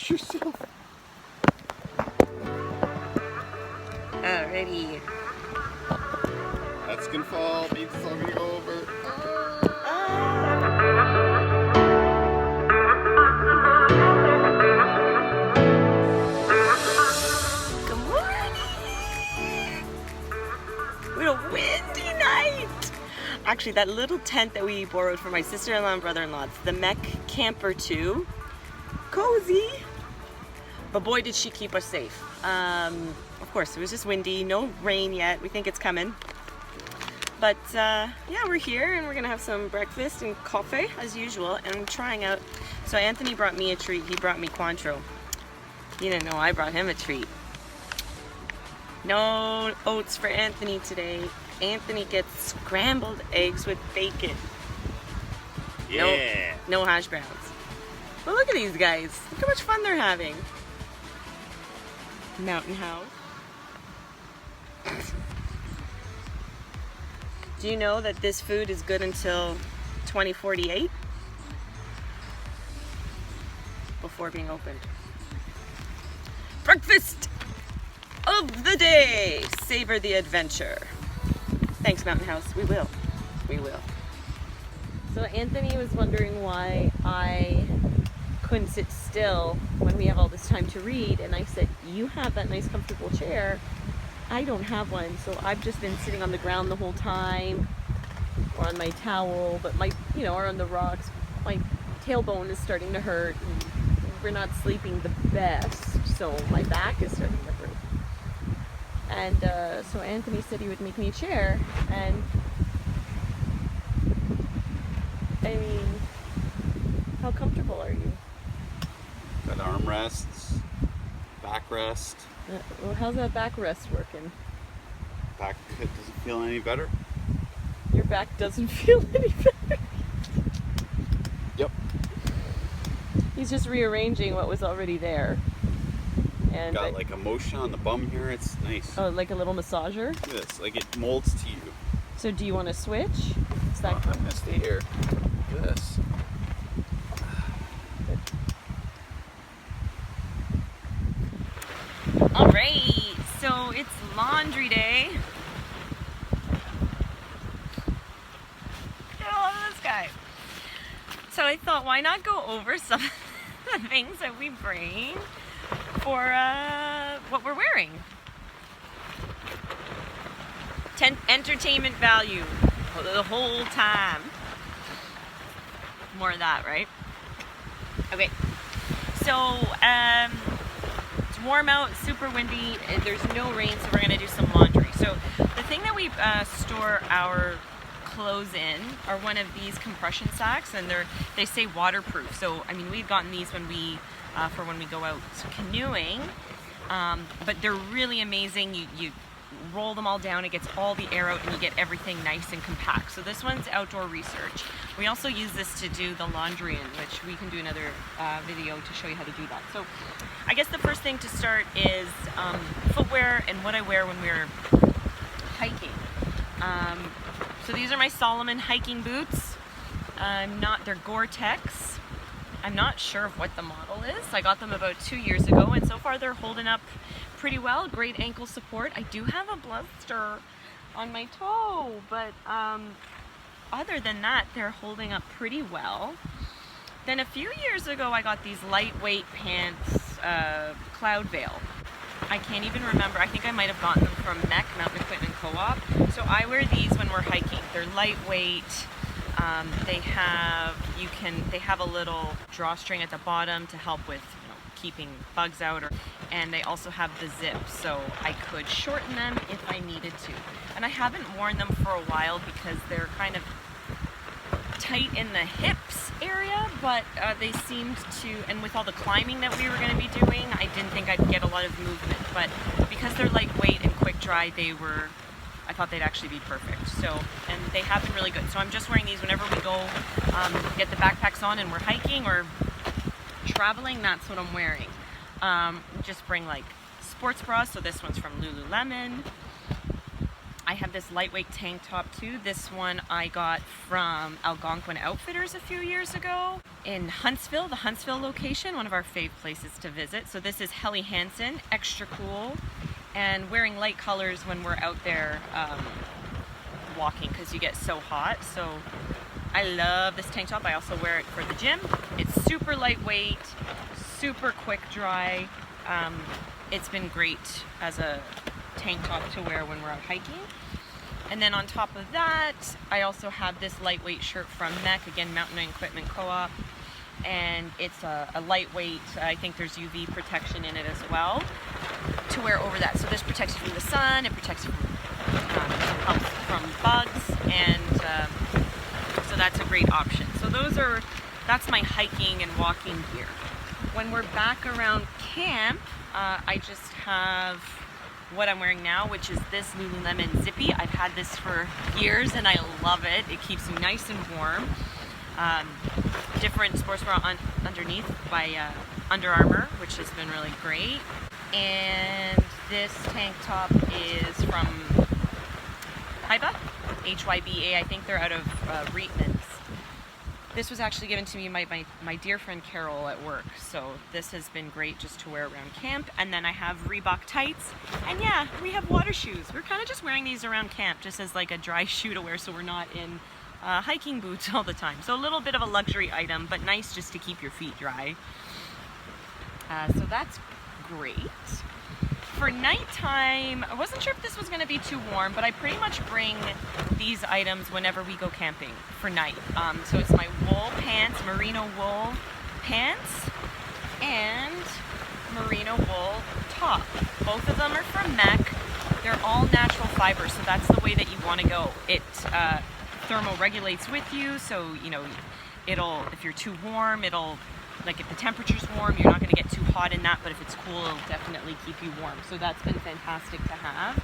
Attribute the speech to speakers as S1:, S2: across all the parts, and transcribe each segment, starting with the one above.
S1: Watch yourself.
S2: Alrighty.
S1: That's gonna fall. Means it's all gonna go over.
S2: Good morning. What a windy night. Actually, that little tent that we borrowed from my sister-in-law and brother-in-law, it's the Mech Camper 2. Cozy. But boy, did she keep us safe. Of course, it was just windy, no rain yet. We think it's coming. But yeah, we're here and we're gonna have some breakfast and coffee as usual. And I'm trying out. So Anthony brought me a treat. He brought me Cointreau. He didn't know I brought him a treat. No oats for Anthony today. Anthony gets scrambled eggs with bacon.
S1: Yeah.
S2: No hash browns. But look at these guys. Look how much fun they're having. Mountain House. Do you know that this food is good until 2048? Before being opened. Breakfast of the day. Savor the adventure. Thanks, Mountain House. We will. We will. So Anthony was wondering why I couldn't sit still when we have all this time to read, and I said, you have that nice comfortable chair. I don't have one, so I've just been sitting on the ground the whole time, or on my towel, but my, or on the rocks. My tailbone is starting to hurt, and we're not sleeping the best, so my back is starting to hurt. And so Anthony said he would make me a chair, and I mean, how comfortable are you?
S1: Got armrests, backrest.
S2: Well, how's that backrest working?
S1: Back doesn't feel any better.
S2: Your back doesn't feel any better.
S1: Yep.
S2: He's just rearranging what was already there. And
S1: got like a motion on the bum here. It's nice.
S2: Oh, like a little massager?
S1: Look at this. Like it molds to you.
S2: So do you want to switch? Is that
S1: I'm gonna stay here. Look at this.
S2: Alright, so it's laundry day. I love this guy. So I thought, why not go over some of the things that we bring for what we're wearing? Entertainment value the whole time. More of that, right? Okay. So, it's warm out, super windy, there's no rain, so we're going to do some laundry. So the thing that we store our clothes in are one of these compression sacks, and they say waterproof. So, I mean, we've gotten these when we go out canoeing, but they're really amazing. You roll them all down, it gets all the air out, and you get everything nice and compact. So this one's Outdoor Research. We also use this to do the laundry in, which we can do another video to show you how to do that. So I guess the first thing to start is footwear and what I wear when we're hiking. So these are my Salomon hiking boots. They're Gore-Tex. I'm not sure of what the model is. I got them about 2 years ago, and so far they're holding up pretty well. Great ankle support. I do have a blister on my toe, but other than that, they're holding up pretty well. Then a few years ago, I got these lightweight pants, Cloudveil. I can't even remember. I think I might have gotten them from Mech, Mountain Equipment Co-op. So I wear these when we're hiking. They're lightweight. They have a little drawstring at the bottom to help with keeping bugs out, and they also have the zip, so I could shorten them if I needed to. And I haven't worn them for a while because they're kind of tight in the hips area, but they seemed to, and with all the climbing that we were going to be doing, I didn't think I'd get a lot of movement, but because they're lightweight and quick dry, I thought they'd actually be perfect. So, and they have been really good. So I'm just wearing these whenever we go get the backpacks on and we're hiking or traveling. That's what I'm wearing. Just bring like sports bras. So this one's from Lululemon. I have this lightweight tank top too. This one I got from Algonquin Outfitters a few years ago in Huntsville, the Huntsville location, one of our fave places to visit. So this is Helly Hansen, extra cool, and wearing light colors when we're out there walking because you get so hot. So I love this tank top. I also wear it for the gym. It's super lightweight, super quick dry. It's been great as a tank top to wear when we're out hiking. And then on top of that, I also have this lightweight shirt from MEC, again, Mountaineering Equipment Co-op. And it's a lightweight, I think there's UV protection in it as well, to wear over that. So this protects you from the sun, it protects you from bugs, and so that's a great option. So that's my hiking and walking gear. When we're back around camp, I just have what I'm wearing now, which is this Lululemon Zippy. I've had this for years and I love it. It keeps you nice and warm. Different sports bra underneath by Under Armour, which has been really great. And this tank top is from Hyba, Hyba. I think they're out of Reitmans. This was actually given to me by my dear friend Carol at work, so this has been great just to wear around camp. And then I have Reebok tights, and yeah, we have water shoes. We're kind of just wearing these around camp just as like a dry shoe to wear, so we're not in hiking boots all the time. So a little bit of a luxury item, but nice just to keep your feet dry. So that's great. For nighttime, I wasn't sure if this was going to be too warm, but I pretty much bring these items whenever we go camping for night. So it's my wool pants, merino wool pants, and merino wool top. Both of them are from MEC. They're all natural fiber, so that's the way that you want to go. It thermoregulates with you, so you know if you're too warm, like if the temperature's warm, you're not going to get too hot in that, but if it's cool, it'll definitely keep you warm. So that's been fantastic to have.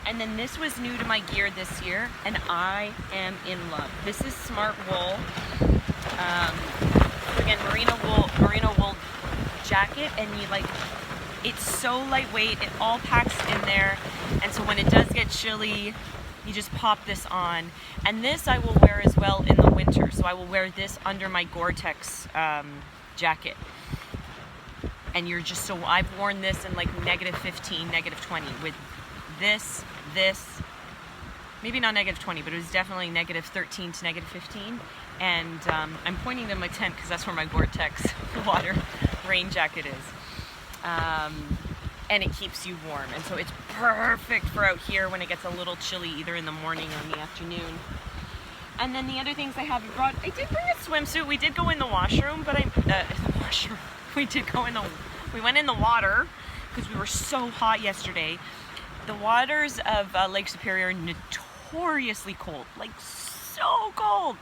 S2: And then this was new to my gear this year, and I am in love. This is Smart Wool. Again, merino wool jacket, and it's so lightweight. It all packs in there, and so when it does get chilly, you just pop this on. And this I will wear as well in the winter. So I will wear this under my Gore-Tex jacket. And I've worn this in like -15, -20 with this, maybe not -20, but it was definitely -13 to -15. And I'm pointing to my tent because that's where my Gore-Tex water rain jacket is. And it keeps you warm. And so it's perfect for out here when it gets a little chilly, either in the morning or in the afternoon. And then the other things I have brought, I did bring a swimsuit. We did go in the washroom, but we went in the water because we were so hot yesterday. The waters of Lake Superior are notoriously cold, like so cold,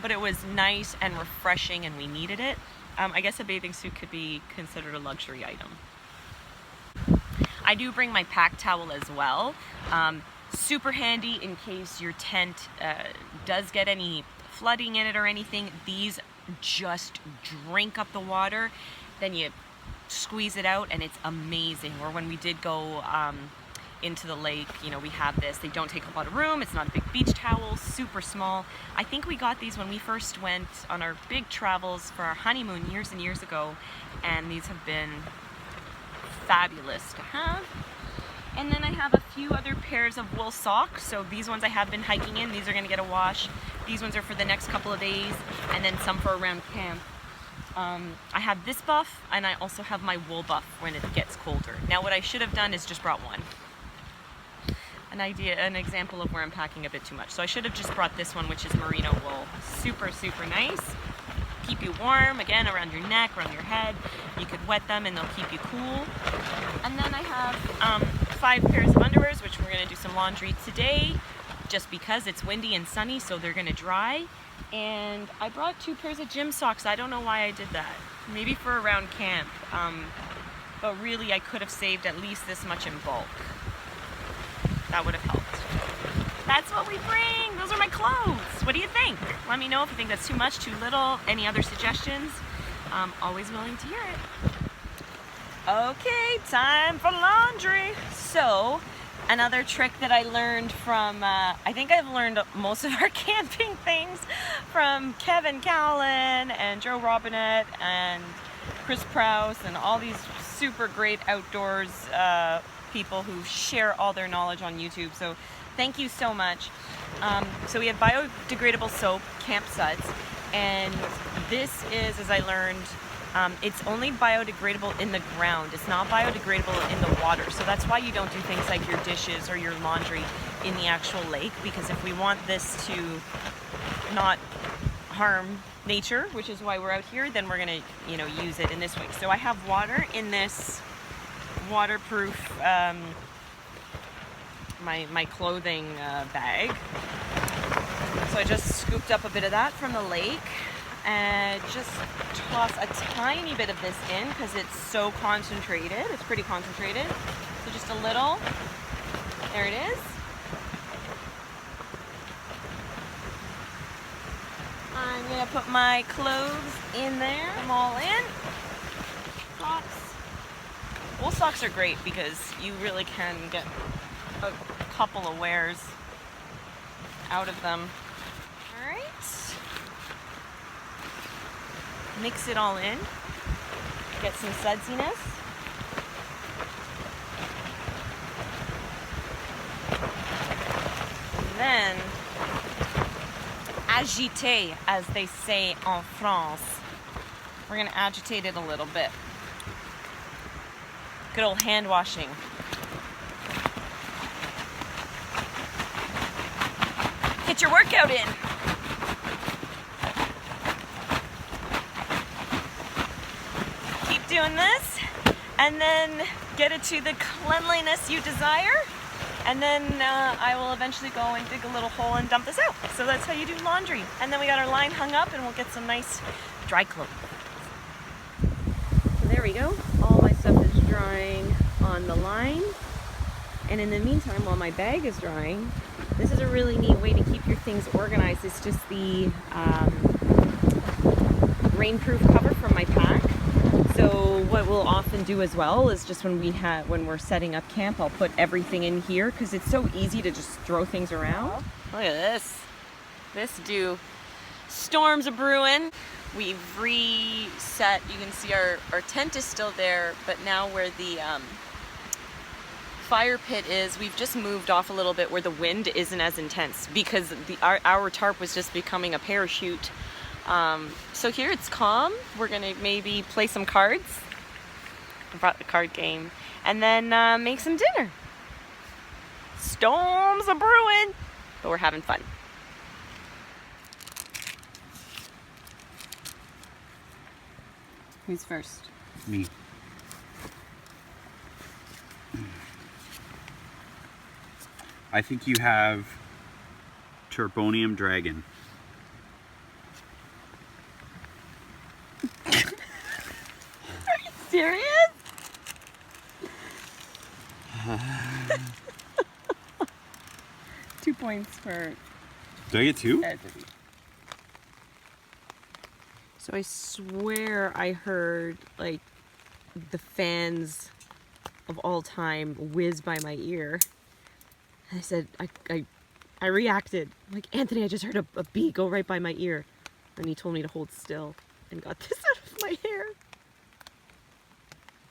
S2: but it was nice and refreshing and we needed it. I guess a bathing suit could be considered a luxury item. I do bring my pack towel as well. Super handy in case your tent does get any flooding in it or anything. These just drink up the water, then you squeeze it out and it's amazing. Or when we did go into the lake, we have this. They don't take a lot of room. It's not a big beach towel, super small. I think we got these when we first went on our big travels for our honeymoon years and years ago, and these have been fabulous to have. And then I have a few other pairs of wool socks. So these ones I have been hiking in. These are going to get a wash. These ones are for the next couple of days, and then some for around camp. I have this buff, and I also have my wool buff when it gets colder. Now what I should have done is just brought one. An example of where I'm packing a bit too much. So I should have just brought this one, which is merino wool. Super, super nice. Keep you warm, again, around your neck, around your head. You could wet them and they'll keep you cool. And then I have 5 pairs of underwears, which we're going to do some laundry today, just because it's windy and sunny, so they're going to dry. And I brought 2 pairs of gym socks. I don't know why I did that. Maybe for around camp. But really, I could have saved at least this much in bulk. That would have helped. That's what we bring. Those are my clothes. What do you think? Let me know if you think that's too much, too little. Any other suggestions? I'm always willing to hear it. Okay, time for laundry. So, another trick that I learned from, I think I've learned most of our camping things from Kevin Callan and Joe Robinette and Chris Prouse and all these super great outdoors people who share all their knowledge on YouTube. So thank you so much. So we have biodegradable soap, Camp Suds, and this is, as I learned, it's only biodegradable in the ground. It's not biodegradable in the water. So that's why you don't do things like your dishes or your laundry in the actual lake, because if we want this to not harm nature, which is why we're out here, then we're gonna, you know, use it in this way. So I have water in this waterproof my clothing bag. So I just scooped up a bit of that from the lake and just toss a tiny bit of this in because it's so concentrated. It's pretty concentrated. So just a little. There it is. I'm gonna put my clothes in there. Them all in. Socks. Wool socks are great because you really can get a couple of wears out of them. All right. Mix it all in. Get some sudsiness. And then agiter, as they say en France. We're gonna agitate it a little bit. Good old hand washing. Get your workout in. Keep doing this, and then get it to the cleanliness you desire. And then I will eventually go and dig a little hole and dump this out. So that's how you do laundry. And then we got our line hung up and we'll get some nice dry clothes. So there we go. All my stuff is drying on the line. And in the meantime, while my bag is drying, this is a really neat way to keep your things organized. It's just the rainproof cover from my pack. So what we'll often do as well is just when we're setting up camp, I'll put everything in here because it's so easy to just throw things around. Look at this. Storms are brewing. We've reset. You can see our tent is still there, but now where the fire pit is, we've just moved off a little bit where the wind isn't as intense because our tarp was just becoming a parachute. So here it's calm. We're gonna maybe play some cards. I brought the card game. And then make some dinner. Storms are brewing, but we're having fun. Who's first?
S1: Me. I think you have Turbonium Dragon.
S2: Serious? 2 points for...
S1: Do I get 2?
S2: So I swear I heard like the fans of all time whiz by my ear. And I said, I reacted. I'm like, Anthony, I just heard a bee go right by my ear. And he told me to hold still and got this out of my hair.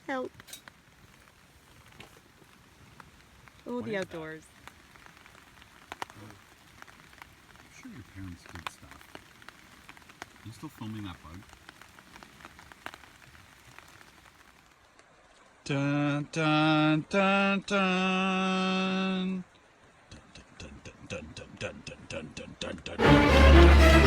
S2: Help. Oh,
S1: What
S2: the
S1: is
S2: outdoors.
S1: I'm sure your parents did stuff. Are you still filming that bug? Dun dun dun dun. Dun dun dun dun dun dun dun dun dun dun.